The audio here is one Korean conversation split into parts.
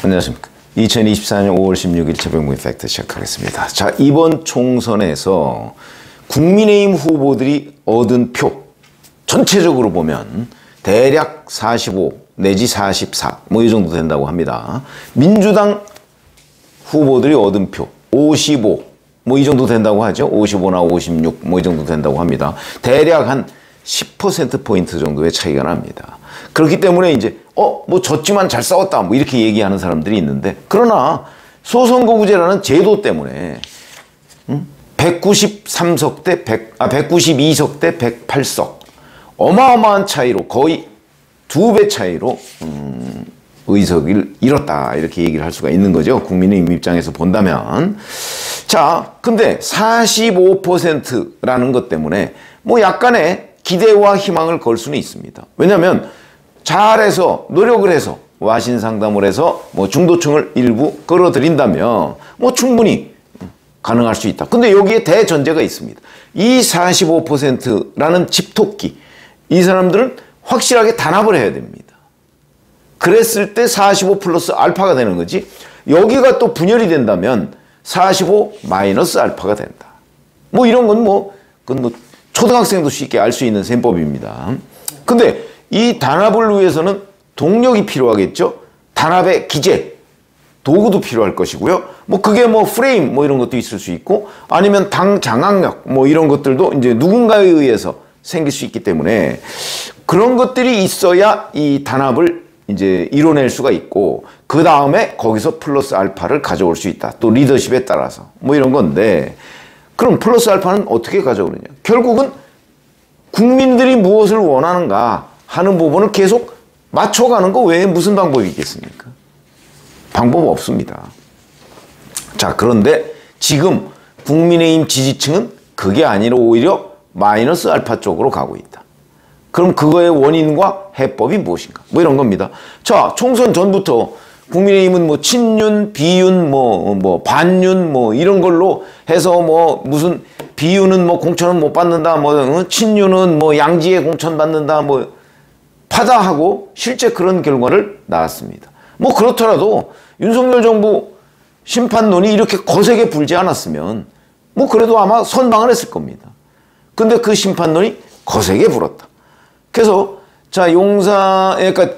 안녕하십니까. 2024년 5월 16일 최병무의 팩트 시작하겠습니다. 자, 이번 총선에서 국민의힘 후보들이 얻은 표 전체적으로 보면 대략 45 내지 44 뭐 이 정도 된다고 합니다. 민주당 후보들이 얻은 표 55 뭐 이 정도 된다고 하죠. 55나 56 뭐 이 정도 된다고 합니다. 대략 한 10%포인트 정도의 차이가 납니다. 그렇기 때문에 이제 뭐 졌지만 잘 싸웠다 뭐 이렇게 얘기하는 사람들이 있는데, 그러나 소선거구제라는 제도 때문에 193석 대 192석 대 108석 어마어마한 차이로 거의 2배 차이로 의석을 잃었다 이렇게 얘기를 할 수가 있는 거죠. 국민의힘 입장에서 본다면. 자, 근데 45%라는 것 때문에 뭐 약간의 기대와 희망을 걸 수는 있습니다. 왜냐하면 잘해서 노력을 해서 와신 상담을 해서 뭐 중도층을 일부 끌어들인다면 뭐 충분히 가능할 수 있다. 근데 여기에 대전제가 있습니다. 이 45%라는 집토끼, 이 사람들은 확실하게 단합을 해야 됩니다. 그랬을 때 45 플러스 알파가 되는 거지, 여기가 또 분열이 된다면 45 마이너스 알파가 된다. 뭐 이런 건 그건 초등학생도 쉽게 알 수 있는 셈법입니다. 근데 이 단합을 위해서는 동력이 필요하겠죠. 단합의 기제, 도구도 필요할 것이고요. 뭐 그게 뭐 프레임 뭐 이런 것도 있을 수 있고, 아니면 당 장악력 뭐 이런 것들도 이제 누군가에 의해서 생길 수 있기 때문에 그런 것들이 있어야 이 단합을 이제 이뤄낼 수가 있고, 그 다음에 거기서 플러스 알파를 가져올 수 있다. 또 리더십에 따라서 뭐 이런 건데, 그럼 플러스 알파는 어떻게 가져오느냐? 결국은 국민들이 무엇을 원하는가 하는 부분을 계속 맞춰가는 거 외에 무슨 방법이 있겠습니까? 방법 없습니다. 자, 그런데 지금 국민의힘 지지층은 그게 아니라 오히려 마이너스 알파 쪽으로 가고 있다. 그럼 그거의 원인과 해법이 무엇인가? 뭐 이런 겁니다. 자, 총선 전부터 국민의힘은 뭐 친윤, 비윤, 뭐 반윤 뭐 이런 걸로 해서 뭐 무슨 비윤은 뭐 공천은 못 받는다, 뭐 친윤은 뭐 양지에 공천 받는다, 뭐 파다하고 실제 그런 결과를 낳았습니다. 뭐 그렇더라도 윤석열 정부 심판론이 이렇게 거세게 불지 않았으면 뭐 그래도 아마 선방을 했을 겁니다. 근데 그 심판론이 거세게 불었다. 그래서 자, 그러니까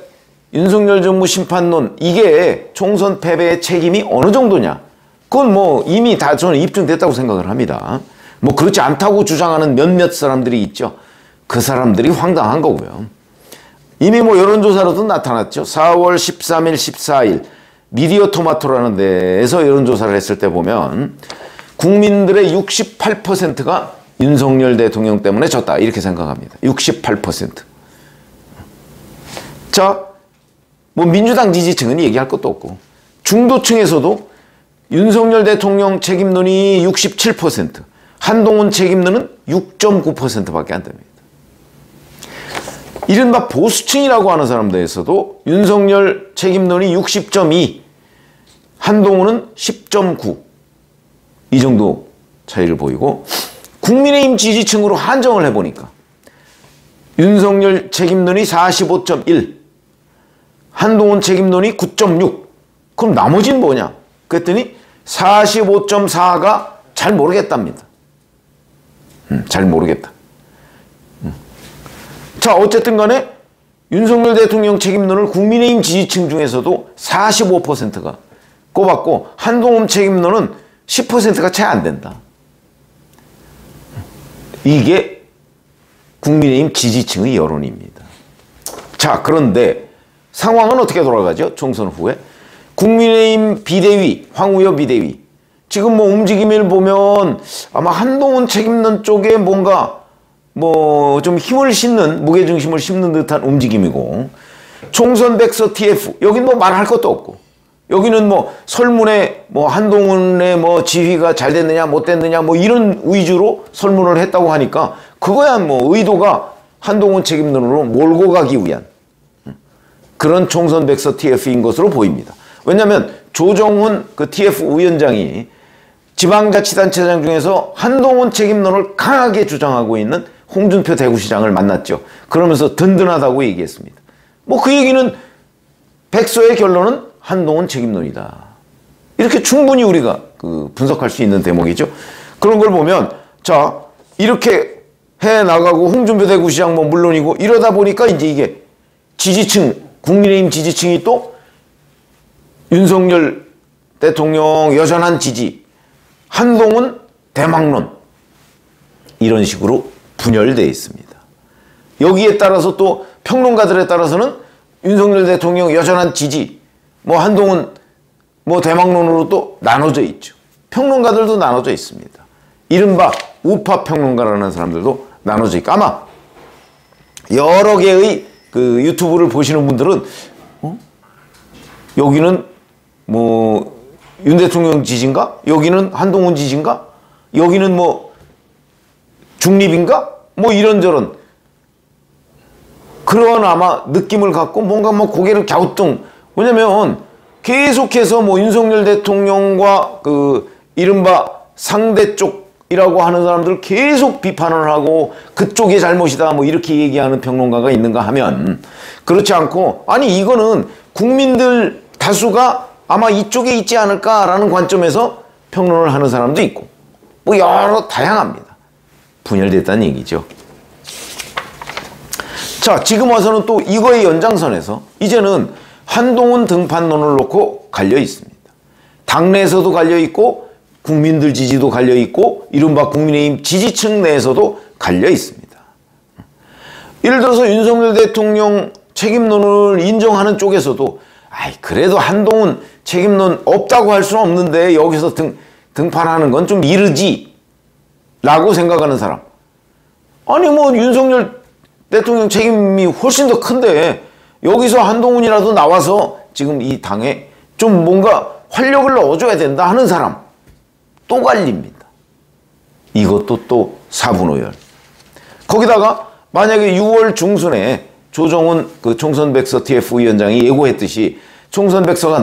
윤석열 정부 심판론, 이게 총선 패배의 책임이 어느 정도냐? 그건 뭐 이미 다 저는 입증됐다고 생각을 합니다. 뭐 그렇지 않다고 주장하는 몇몇 사람들이 있죠. 그 사람들이 황당한 거고요. 이미 뭐 여론조사로도 나타났죠. 4월 13일, 14일 미디어 토마토라는 데에서 여론조사를 했을 때 보면 국민들의 68%가 윤석열 대통령 때문에 졌다 이렇게 생각합니다. 68%. 자, 뭐 민주당 지지층은 얘기할 것도 없고, 중도층에서도 윤석열 대통령 책임론이 67%, 한동훈 책임론은 6.9%밖에 안 됩니다. 이른바 보수층이라고 하는 사람들에서도 윤석열 책임론이 60.2, 한동훈은 10.9 이 정도 차이를 보이고, 국민의힘 지지층으로 한정을 해보니까 윤석열 책임론이 45.1, 한동훈 책임론이 9.6. 그럼 나머지는 뭐냐? 그랬더니 45.4가 잘 모르겠답니다. 잘 모르겠다. 자, 어쨌든 간에 윤석열 대통령 책임론을 국민의힘 지지층 중에서도 45%가 꼽았고, 한동훈 책임론은 10%가 채 안 된다. 이게 국민의힘 지지층의 여론입니다. 자, 그런데 상황은 어떻게 돌아가죠? 총선 후에 국민의힘 비대위, 황우여 비대위 지금 뭐 움직임을 보면 아마 한동훈 책임론 쪽에 뭔가 뭐 좀 힘을 싣는, 무게중심을 싣는 듯한 움직임이고, 총선 백서 TF 여긴 뭐 말할 것도 없고, 여기는 뭐 설문에 뭐 한동훈의 뭐 지휘가 잘 됐느냐 못 됐느냐 뭐 이런 위주로 설문을 했다고 하니까 그거야 뭐 의도가 한동훈 책임론으로 몰고 가기 위한 그런 총선 백서 TF인 것으로 보입니다. 왜냐하면 조정훈 그 TF 위원장이 지방자치단체장 중에서 한동훈 책임론을 강하게 주장하고 있는 홍준표 대구시장을 만났죠. 그러면서 든든하다고 얘기했습니다. 뭐 그 얘기는 백서의 결론은 한동훈 책임론이다. 이렇게 충분히 우리가 분석할 수 있는 대목이죠. 그런 걸 보면 자 이렇게 해 나가고 홍준표 대구시장 뭐 물론이고 이러다 보니까 이제 이게 지지층 국민의힘 지지층이 또 윤석열 대통령 여전한 지지 한동훈 대망론 이런 식으로 분열되어 있습니다. 여기에 따라서 또 평론가들에 따라서는 윤석열 대통령 여전한 지지 뭐 한동훈 뭐 대망론으로 또 나눠져 있죠. 평론가들도 나눠져 있습니다. 이른바 우파 평론가라는 사람들도 나눠져 있고 아마 여러 개의 유튜브를 보시는 분들은 여기는 뭐 윤 대통령 지지인가? 여기는 한동훈 지지인가? 여기는 뭐 중립인가? 뭐 이런저런 그런 아마 느낌을 갖고 뭔가 뭐 고개를 갸우뚱 왜냐면 계속해서 뭐 윤석열 대통령과 이른바 상대 쪽이라고 하는 사람들을 계속 비판을 하고 그쪽이 잘못이다 뭐 이렇게 얘기하는 평론가가 있는가 하면 그렇지 않고 아니 이거는 국민들 다수가 아마 이쪽에 있지 않을까라는 관점에서 평론을 하는 사람도 있고 뭐 여러 다양합니다. 분열됐다는 얘기죠. 자 지금 와서는 또 이거의 연장선에서 이제는 한동훈 등판론을 놓고 갈려 있습니다. 당내에서도 갈려 있고 국민들 지지도 갈려 있고 이른바 국민의힘 지지층 내에서도 갈려 있습니다. 예를 들어서 윤석열 대통령 책임론을 인정하는 쪽에서도 그래도 한동훈 책임론 없다고 할 수는 없는데 여기서 등판하는 건 좀 이르지 라고 생각하는 사람 아니 뭐 윤석열 대통령 책임이 훨씬 더 큰데 여기서 한동훈이라도 나와서 지금 이 당에 좀 뭔가 활력을 넣어줘야 된다 하는 사람 또 갈립니다. 이것도 또 사분오열. 거기다가 만약에 6월 중순에 조정훈 총선백서 TF 위원장이 예고했듯이 총선백서가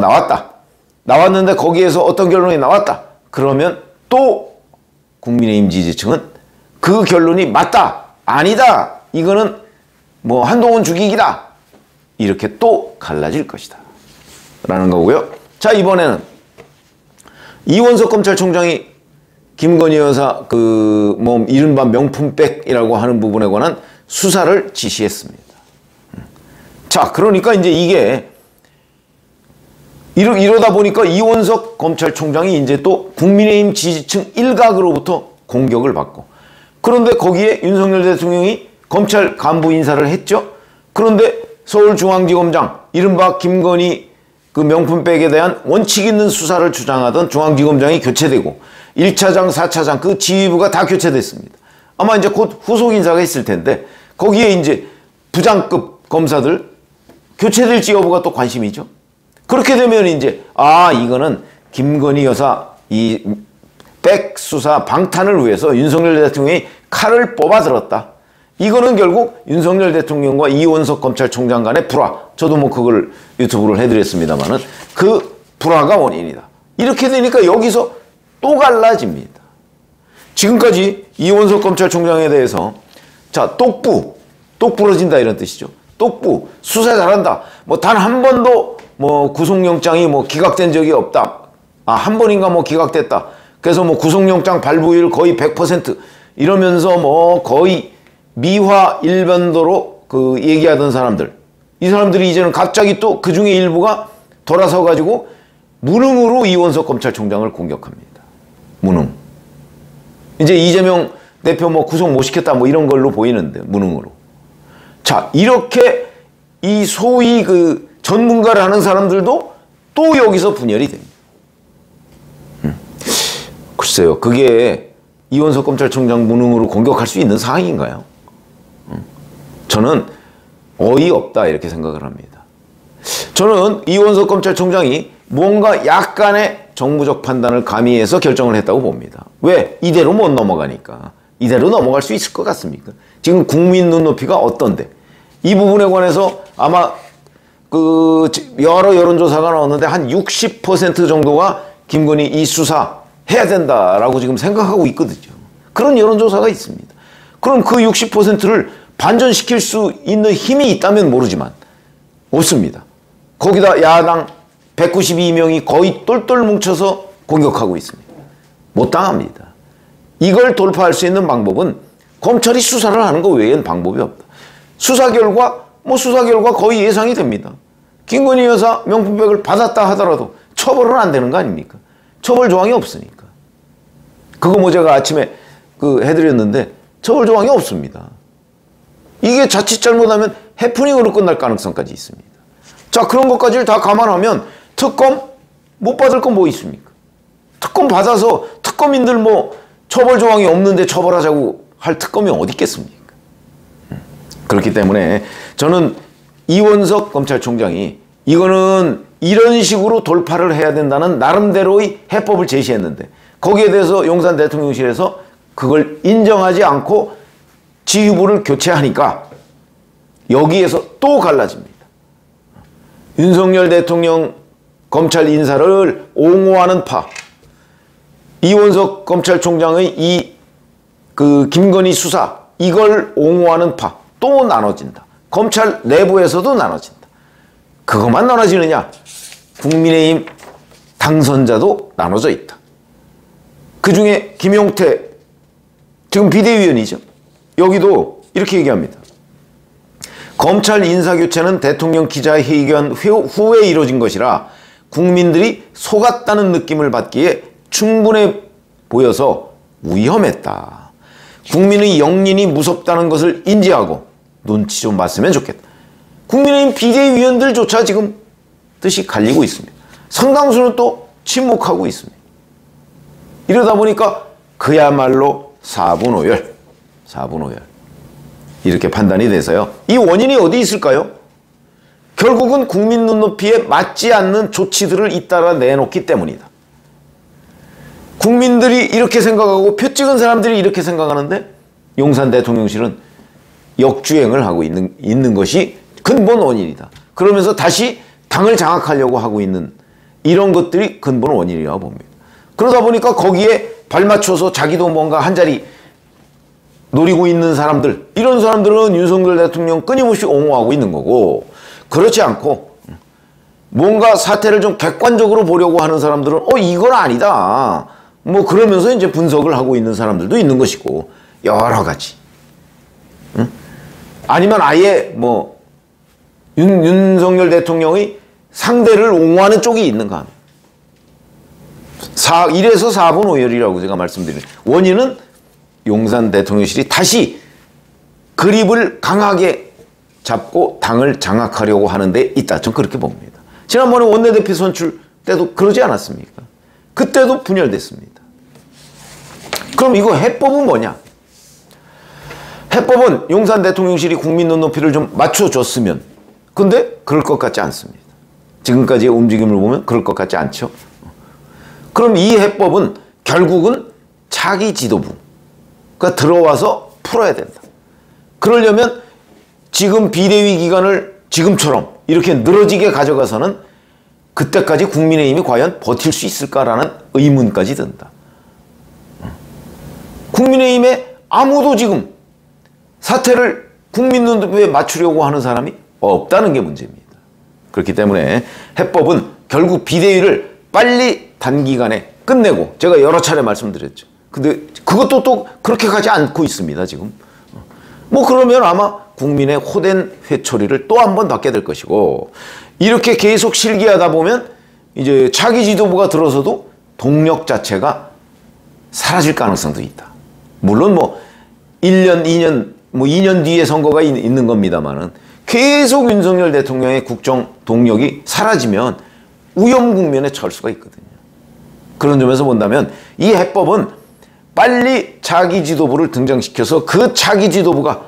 나왔는데 거기에서 어떤 결론이 나왔다. 그러면 또 국민의힘 지지층은 그 결론이 맞다. 아니다. 이거는 뭐 한동훈 죽이기다. 이렇게 또 갈라질 것이다. 라는 거고요. 자 이번에는 이원석 검찰총장이 김건희 여사 뭐 이른바 명품백이라고 하는 부분에 관한 수사를 지시했습니다. 자 그러니까 이제 이게 이러다 보니까 이원석 검찰총장이 이제 또 국민의힘 지지층 일각으로부터 공격을 받고 그런데 거기에 윤석열 대통령이 검찰 간부 인사를 했죠. 그런데 서울중앙지검장 이른바 김건희 명품백에 대한 원칙 있는 수사를 주장하던 중앙지검장이 교체되고 1차장, 4차장 그 지휘부가 다 교체됐습니다. 아마 이제 곧 후속 인사가 있을 텐데 거기에 이제 부장급 검사들 교체될지 여부가 또 관심이죠. 그렇게 되면 이제 이거는 김건희 여사 이 백 수사 방탄을 위해서 윤석열 대통령이 칼을 뽑아들었다. 이거는 결국 윤석열 대통령과 이원석 검찰총장 간의 불화. 저도 뭐 그걸 유튜브를 해드렸습니다만은 그 불화가 원인이다. 이렇게 되니까 여기서 또 갈라집니다. 지금까지 이원석 검찰총장에 대해서 자 똑부 부러진다 이런 뜻이죠. 똑부 수사 잘한다. 뭐 단 한 번도 뭐 구속영장이 뭐 기각된 적이 없다. 한 번인가 뭐 기각됐다. 그래서 뭐 구속영장 발부율 거의 100% 이러면서 뭐 거의 미화 일변도로 얘기하던 사람들 이 사람들이 이제는 갑자기 또 그 중에 일부가 돌아서 가지고 무능으로 이원석 검찰총장을 공격합니다. 무능. 이제 이재명 대표 뭐 구속 못 시켰다 뭐 이런 걸로 보이는데 무능으로. 자 이렇게 이 소위 전문가를 하는 사람들도 또 여기서 분열이 됩니다. 글쎄요 그게 이원석 검찰총장 무능으로 공격할 수 있는 상황인가요? 저는 어이없다 이렇게 생각을 합니다. 저는 이원석 검찰총장이 뭔가 약간의 정무적 판단을 가미해서 결정을 했다고 봅니다. 왜? 이대로 못 넘어가니까. 이대로 넘어갈 수 있을 것 같습니까? 지금 국민 눈높이가 어떤데? 이 부분에 관해서 아마 여러 여론조사가 나왔는데 한 60% 정도가 김건희 이 수사 해야 된다라고 지금 생각하고 있거든요. 그런 여론조사가 있습니다. 그럼 그 60%를 반전시킬 수 있는 힘이 있다면 모르지만 없습니다. 거기다 야당 192명이 거의 똘똘 뭉쳐서 공격하고 있습니다. 못 당합니다. 이걸 돌파할 수 있는 방법은 검찰이 수사를 하는 것 외에는 방법이 없다. 수사 결과 거의 예상이 됩니다. 김건희 여사 명품백을 받았다 하더라도 처벌은 안 되는 거 아닙니까? 처벌 조항이 없으니까. 그거 제가 아침에 해드렸는데 처벌 조항이 없습니다. 이게 자칫 잘못하면 해프닝으로 끝날 가능성까지 있습니다. 자, 그런 것까지를 다 감안하면 특검 못 받을 건 뭐 있습니까? 특검 받아서 특검인들 처벌 조항이 없는데 처벌하자고 할 특검이 어디 있겠습니까? 그렇기 때문에 저는 이원석 검찰총장이 이거는 이런 식으로 돌파를 해야 된다는 나름대로의 해법을 제시했는데 거기에 대해서 용산 대통령실에서 그걸 인정하지 않고 지휘부를 교체하니까 여기에서 또 갈라집니다. 윤석열 대통령 검찰 인사를 옹호하는 파, 이원석 검찰총장의 김건희 수사 이걸 옹호하는 파 또 나눠진다. 검찰 내부에서도 나눠진다. 그것만 나눠지느냐? 국민의힘 당선자도 나눠져 있다. 그중에 김용태 지금 비대위원이죠. 여기도 이렇게 얘기합니다. 검찰 인사교체는 대통령 기자회견 후에 이루어진 것이라 국민들이 속았다는 느낌을 받기에 충분해 보여서 위험했다. 국민의 영린이 무섭다는 것을 인지하고 눈치 좀 봤으면 좋겠다. 국민의힘 비대위원들조차 지금 뜻이 갈리고 있습니다. 상당수는 또 침묵하고 있습니다. 이러다 보니까 그야말로 4분 5열 이렇게 판단이 돼서요. 이 원인이 어디 있을까요? 결국은 국민 눈높이에 맞지 않는 조치들을 잇따라 내놓기 때문이다. 국민들이 이렇게 생각하고 표 찍은 사람들이 이렇게 생각하는데 용산 대통령실은 역주행을 하고 있는 것이 근본 원인이다. 그러면서 다시 당을 장악하려고 하고 있는 이런 것들이 근본 원인이라고 봅니다. 그러다 보니까 거기에 발맞춰서 자기도 뭔가 한 자리 노리고 있는 사람들, 이런 사람들은 윤석열 대통령 끊임없이 옹호하고 있는 거고, 그렇지 않고 뭔가 사태를 좀 객관적으로 보려고 하는 사람들은 이건 아니다 그러면서 이제 분석을 하고 있는 사람들도 있는 것이고, 여러 가지. 아니면 아예 윤석열 대통령의 상대를 옹호하는 쪽이 있는가 하면 이래서 4분 5열이라고 제가 말씀드리는 원인은 용산 대통령실이 다시 그립을 강하게 잡고 당을 장악하려고 하는 데 있다. 전 그렇게 봅니다. 지난번에 원내대표 선출 때도 그러지 않았습니까? 그때도 분열됐습니다. 그럼 이거 해법은 뭐냐? 해법은 용산 대통령실이 국민 눈높이를 좀 맞춰줬으면, 근데 그럴 것 같지 않습니다. 지금까지의 움직임을 보면 그럴 것 같지 않죠. 그럼 이 해법은 결국은 차기 지도부가 들어와서 풀어야 된다. 그러려면 지금 비대위 기간을 지금처럼 이렇게 늘어지게 가져가서는 그때까지 국민의힘이 과연 버틸 수 있을까라는 의문까지 든다. 국민의힘에 아무도 지금 사태를 국민 눈높이에 맞추려고 하는 사람이 없다는 게 문제입니다. 그렇기 때문에 해법은 결국 비대위를 빨리 단기간에 끝내고, 제가 여러 차례 말씀드렸죠. 근데 그것도 또 그렇게 가지 않고 있습니다, 지금. 그러면 아마 국민의 호된 회초리를 또 한 번 받게 될 것이고, 이렇게 계속 실기하다 보면 이제 차기 지도부가 들어서도 동력 자체가 사라질 가능성도 있다. 물론 1년, 2년 뒤에 선거가 있는 겁니다만은 계속 윤석열 대통령의 국정 동력이 사라지면 위험 국면에 처할 수가 있거든요. 그런 점에서 본다면 이 해법은 빨리 차기 지도부를 등장시켜서 그 차기 지도부가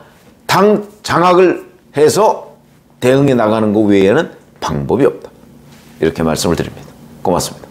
당 장악을 해서 대응해 나가는 것 외에는 방법이 없다. 이렇게 말씀을 드립니다. 고맙습니다.